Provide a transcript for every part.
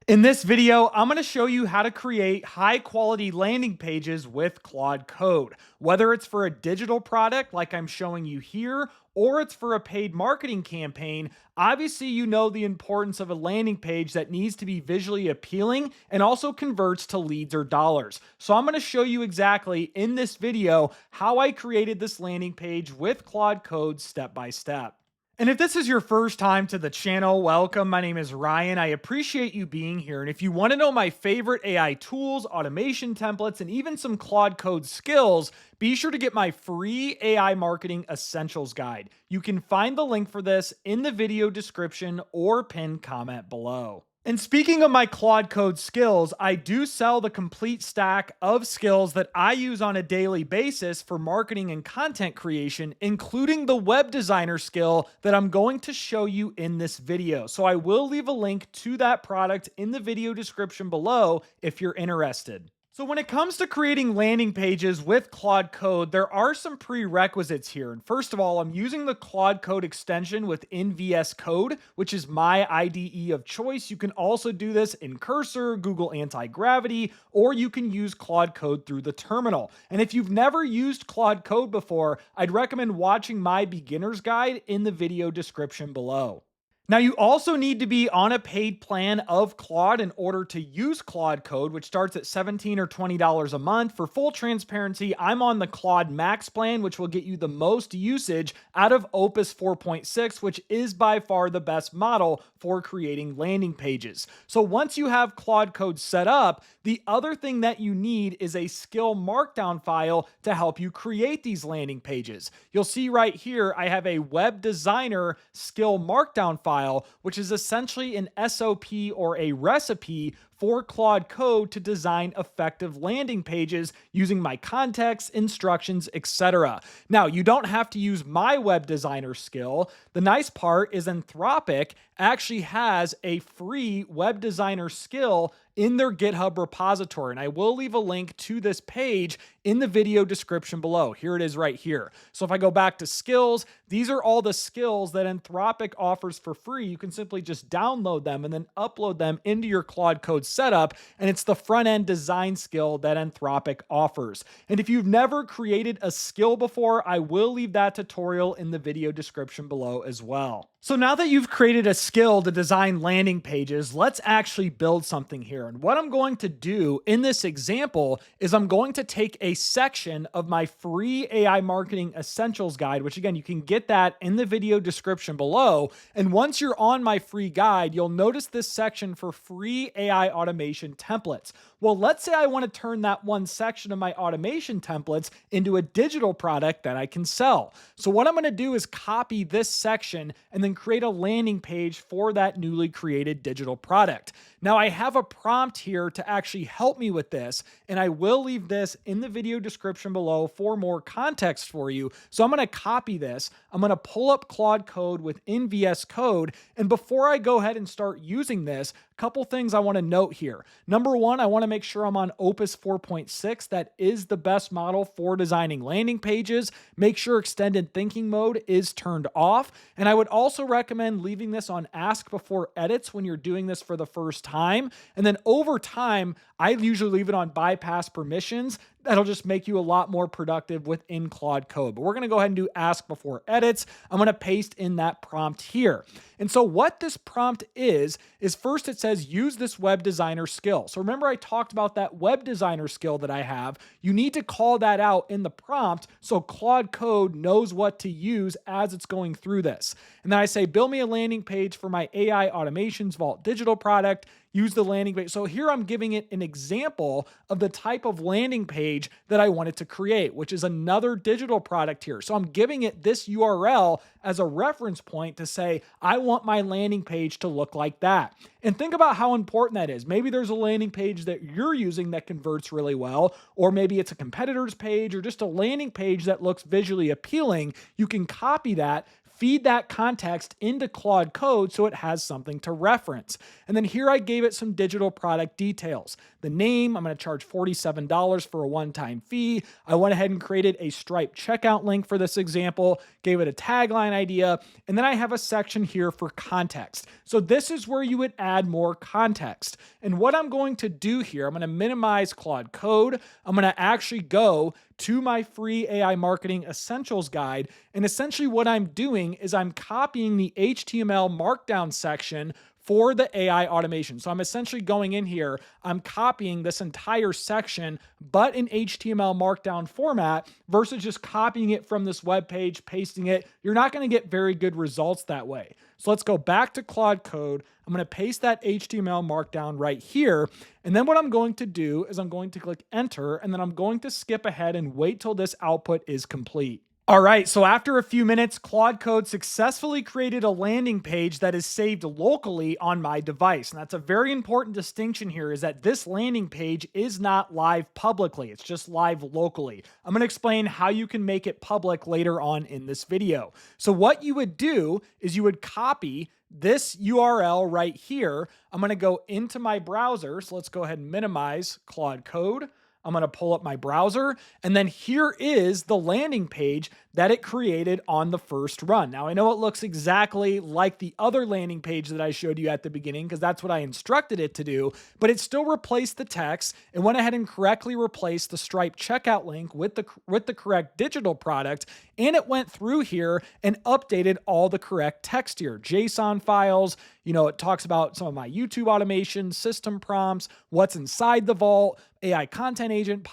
In this video, I'm going to show you how to create high quality landing pages with Claude Code. Whether it's for a digital product like I'm showing you here, or it's for a paid marketing campaign, obviously you know the importance of a landing page that needs to be visually appealing and also converts to leads or dollars. So I'm going to show you exactly in this video how I created this landing page with Claude Code step by step. And if this is your first time to the channel, welcome. My name is Ryan. I appreciate you being here. And if you want to know my favorite AI tools, automation templates, and even some Claude Code skills, be sure to get my free AI Marketing Essentials Guide. You can find the link for this in the video description or pinned comment below. And speaking of my Claude Code skills, I do sell the complete stack of skills that I use on a daily basis for marketing and content creation, including the web designer skill that I'm going to show you in this video. So I will leave a link to that product in the video description below if you're interested. So when it comes to creating landing pages with Claude Code, there are some prerequisites here. And first of all, I'm using the Claude Code extension within VS Code, which is my IDE of choice. You can also do this in Cursor, Google Anti-Gravity, or you can use Claude Code through the terminal. And if you've never used Claude Code before, I'd recommend watching my beginner's guide in the video description below. Now, you also need to be on a paid plan of Claude in order to use Claude Code, which starts at $17 or $20 a month. For full transparency, I'm on the Claude Max plan, which will get you the most usage out of Opus 4.6, which is by far the best model for creating landing pages. So once you have Claude Code set up, the other thing that you need is a skill markdown file to help you create these landing pages. You'll see right here, I have a web designer skill markdown file, which is essentially an SOP or a recipe for Claude Code to design effective landing pages using my context, instructions, etc. Now, you don't have to use my web designer skill. The nice part is Anthropic actually has a free web designer skill in their GitHub repository. And I will leave a link to this page in the video description below. Here it is right here. So if I go back to skills, these are all the skills that Anthropic offers for free. You can simply just download them and then upload them into your Claude Code setup. And it's the front-end design skill that Anthropic offers. And if you've never created a skill before, I will leave that tutorial in the video description below as well. So now that you've created a skill to design landing pages, let's actually build something here. And what I'm going to do in this example is I'm going to take a section of my free AI Marketing Essentials Guide, which again, you can get that in the video description below. And once you're on my free guide, you'll notice this section for free AI automation templates. Well, let's say I want to turn that one section of my automation templates into a digital product that I can sell. So what I'm going to do is copy this section and then create a landing page for that newly created digital product. Now I have a prompt here to actually help me with this, and I will leave this in the video description below for more context for you. So I'm going to copy this. I'm going to pull up Claude Code within VS Code. And before I go ahead and start using this, a couple things I want to note here. Number one, I want to make sure I'm on Opus 4.6. That is the best model for designing landing pages. Make sure extended thinking mode is turned off. And I would also recommend leaving this on ask before edits when you're doing this for the first time. And then over time, I usually leave it on bypass permissions. That'll just make you a lot more productive within Claude Code. But we're going to go ahead and do ask before edits. I'm going to paste in that prompt here. And so what this prompt is first it says use this web designer skill. So remember I talked about that web designer skill that I have. You need to call that out in the prompt so Claude Code knows what to use as it's going through this. And then I say build me a landing page for my AI Automations Vault digital product. Use the landing page. So here I'm giving it an example of the type of landing page that I wanted to create, which is another digital product here. So I'm giving it this URL as a reference point to say, I want my landing page to look like that. And think about how important that is. Maybe there's a landing page that you're using that converts really well, or maybe it's a competitor's page or just a landing page that looks visually appealing. You can copy that, feed that context into Claude Code so it has something to reference. And then here I gave it some digital product details. The name, I'm going to charge $47 for a one-time fee. I went ahead and created a Stripe checkout link for this example, gave it a tagline idea, and then I have a section here for context. So this is where you would add more context. And what I'm going to do here, I'm going to minimize Claude Code. I'm going to actually go to my free AI marketing essentials guide. And essentially what I'm doing is I'm copying the HTML markdown section for the AI automation. So I'm essentially going in here, I'm copying this entire section, but in HTML markdown format versus just copying it from this web page, pasting it. You're not going to get very good results that way. So let's go back to Claude Code. I'm going to paste that HTML markdown right here. And then what I'm going to do is I'm going to click enter, and then I'm going to skip ahead and wait till this output is complete. All right, so after a few minutes, Claude Code successfully created a landing page that is saved locally on my device. And that's a very important distinction here, is that this landing page is not live publicly. It's just live locally. I'm going to explain how you can make it public later on in this video. So what you would do is you would copy this URL right here. I'm going to go into my browser. So let's go ahead and minimize Claude Code. I'm going to pull up my browser, and then here is the landing page that it created on the first run. Now, I know it looks exactly like the other landing page that I showed you at the beginning because that's what I instructed it to do, but it still replaced the text and went ahead and correctly replaced the Stripe checkout link with the correct digital product, and it went through here and updated all the correct text here. JSON files, it talks about some of my YouTube automation, system prompts, what's inside the vault, AI content agent,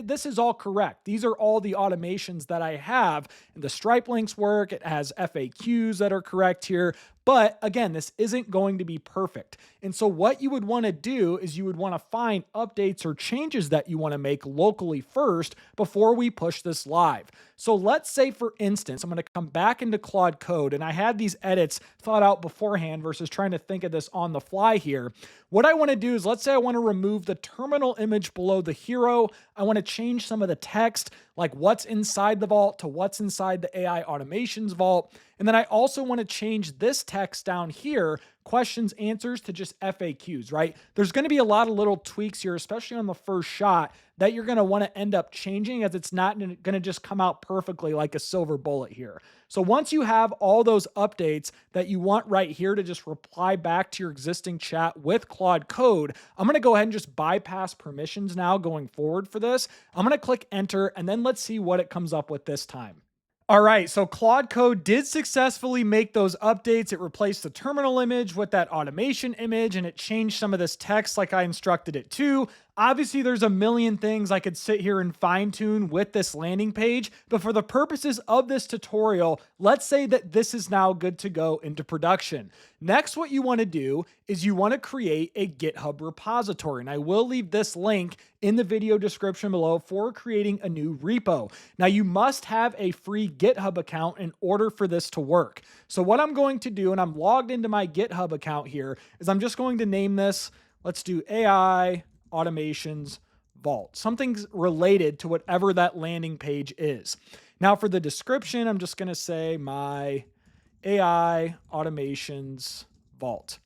this is all correct. These are all the automations that I have. And the Stripe links work. It has FAQs that are correct here. But again, this isn't going to be perfect. And so what you would want to do is you would want to find updates or changes that you want to make locally first before we push this live. So let's say, for instance, I'm going to come back into Claude Code, and I had these edits thought out beforehand versus trying to think of this on the fly here. What I want to do is, let's say I want to remove the terminal image below the hero. I want to change some of the text, like what's inside the vault to what's inside the AI automations vault. And then I also want to change this text down here, questions, answers, to just FAQs, right? There's going to be a lot of little tweaks here, especially on the first shot, that you're going to want to end up changing, as it's not going to just come out perfectly like a silver bullet here. So once you have all those updates that you want right here to just reply back to your existing chat with Claude Code, I'm going to go ahead and just bypass permissions now going forward for this. I'm going to click enter, and then let's see what it comes up with this time. All right, so Claude Code did successfully make those updates. It replaced the terminal image with that automation image, and it changed some of this text like I instructed it to. Obviously, there's a million things I could sit here and fine tune with this landing page, but for the purposes of this tutorial, let's say that this is now good to go into production. Next, what you want to do is you want to create a GitHub repository, and I will leave this link in the video description below for creating a new repo. Now, you must have a free GitHub account in order for this to work. So what I'm going to do, and I'm logged into my GitHub account here, is I'm just going to name this, let's do AI automations vault, something related to whatever that landing page is. Now for the description, I'm just going to say my AI automations vault.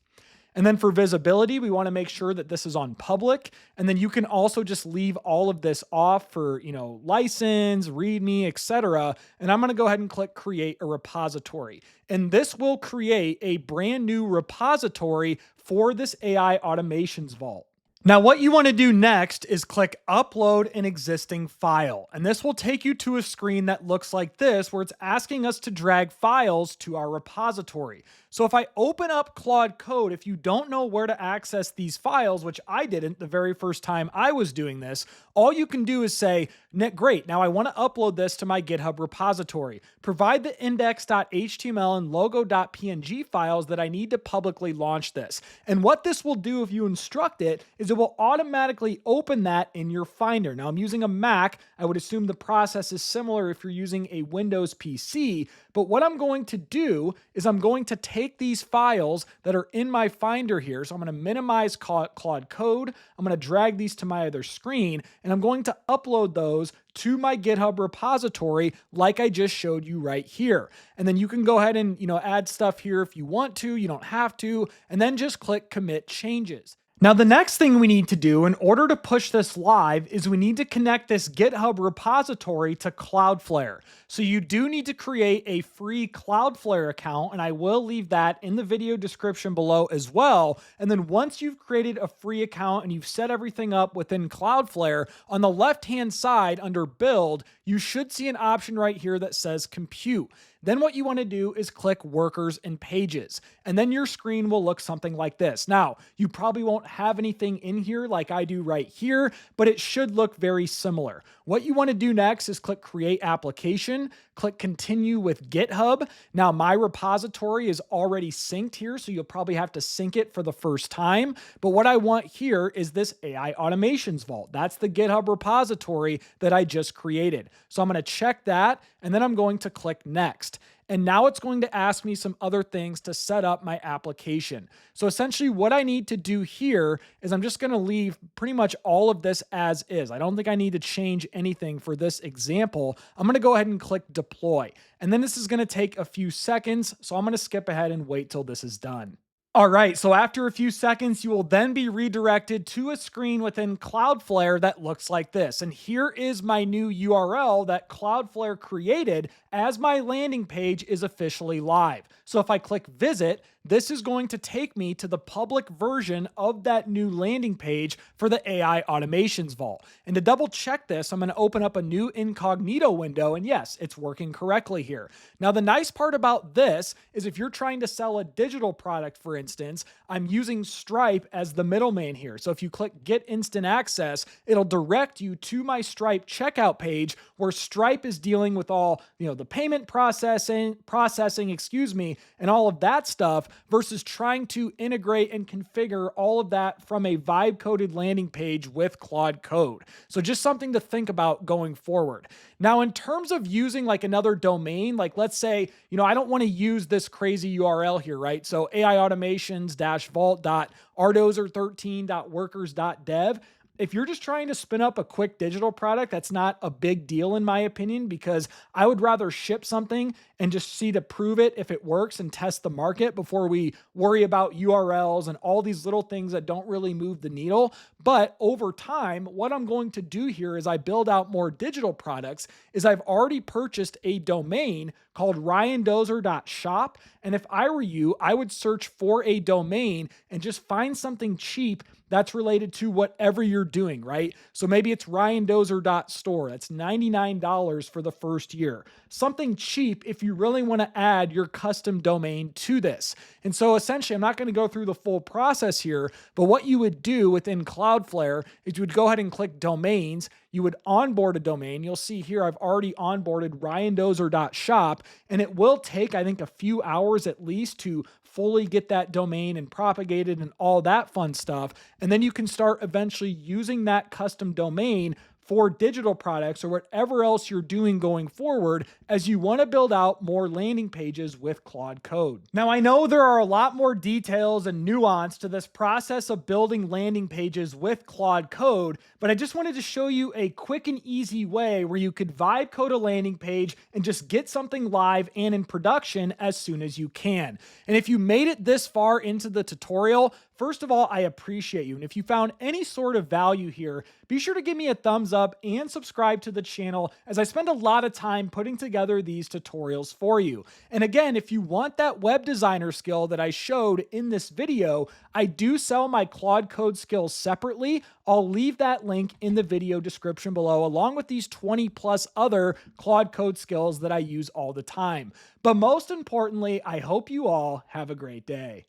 And then for visibility, we want to make sure that this is on public. And then you can also just leave all of this off for, license, README, etc. And I'm going to go ahead and click create a repository. And this will create a brand new repository for this AI automations vault. Now, what you want to do next is click upload an existing file. And this will take you to a screen that looks like this, where it's asking us to drag files to our repository. So if I open up Claude Code, if you don't know where to access these files, which I didn't the very first time I was doing this, all you can do is say, great, now I want to upload this to my GitHub repository. Provide the index.html and logo.png files that I need to publicly launch this. And what this will do if you instruct it is it will automatically open that in your Finder. Now I'm using a Mac. I would assume the process is similar if you're using a Windows PC. But what I'm going to do is I'm going to take take these files that are in my Finder here. So I'm going to minimize Claude Code. I'm going to drag these to my other screen, and I'm going to upload those to my GitHub repository like I just showed you right here. And then you can go ahead and, add stuff here if you want to. You don't have to. And then just click commit changes. Now, the next thing we need to do in order to push this live is we need to connect this GitHub repository to Cloudflare. So you do need to create a free Cloudflare account, and I will leave that in the video description below as well. And then once you've created a free account and you've set everything up within Cloudflare, on the left-hand side under Build, you should see an option right here that says Compute. Then what you want to do is click Workers and Pages, and then your screen will look something like this. Now, you probably won't have anything in here like I do right here, but it should look very similar. What you want to do next is click Create Application, click Continue with GitHub. Now, my repository is already synced here, so you'll probably have to sync it for the first time. But what I want here is this AI Automations Vault. That's the GitHub repository that I just created. So I'm going to check that, and then I'm going to click Next. And now it's going to ask me some other things to set up my application. So essentially what I need to do here is I'm just going to leave pretty much all of this as is. I don't think I need to change anything for this example. I'm going to go ahead and click deploy. And then this is going to take a few seconds. So I'm going to skip ahead and wait till this is done. All right, so after a few seconds, you will then be redirected to a screen within Cloudflare that looks like this. And here is my new URL that Cloudflare created as my landing page is officially live. So if I click visit, this is going to take me to the public version of that new landing page for the AI Automations Vault. And to double check this, I'm going to open up a new incognito window, and yes, it's working correctly here. Now, the nice part about this is if you're trying to sell a digital product, for instance, I'm using Stripe as the middleman here. So if you click Get Instant Access, it'll direct you to my Stripe checkout page where Stripe is dealing with all, the payment processing, and all of that stuff versus trying to integrate and configure all of that from a vibe-coded landing page with Claude Code. So just something to think about going forward. Now, in terms of using like another domain, like let's say, I don't want to use this crazy URL here, right? So aiautomations-vault.ardozer13.workers.dev. If you're just trying to spin up a quick digital product, that's not a big deal in my opinion, because I would rather ship something and just see to prove it if it works and test the market before we worry about URLs and all these little things that don't really move the needle. But over time, what I'm going to do here as I build out more digital products is I've already purchased a domain called ryandozer.shop. And if I were you, I would search for a domain and just find something cheap that's related to whatever you're doing, right? So maybe it's ryandozer.store. That's $99 for the first year. Something cheap if you really want to add your custom domain to this. And so essentially, I'm not going to go through the full process here, but what you would do within Cloudflare is you would go ahead and click domains. You would onboard a domain. You'll see here I've already onboarded ryandozer.shop, and it will take, I think, a few hours at least to fully get that domain and propagated and all that fun stuff. And then you can start eventually using that custom domain for digital products or whatever else you're doing going forward as you want to build out more landing pages with Claude Code. Now, I know there are a lot more details and nuance to this process of building landing pages with Claude Code, but I just wanted to show you a quick and easy way where you could vibe code a landing page and just get something live and in production as soon as you can. And if you made it this far into the tutorial, first of all, I appreciate you. And if you found any sort of value here, be sure to give me a thumbs up and subscribe to the channel as I spend a lot of time putting together these tutorials for you. And again, if you want that web designer skill that I showed in this video, I do sell my Claude Code skills separately. I'll leave that link in the video description below, along with these 20 plus other Claude Code skills that I use all the time. But most importantly, I hope you all have a great day.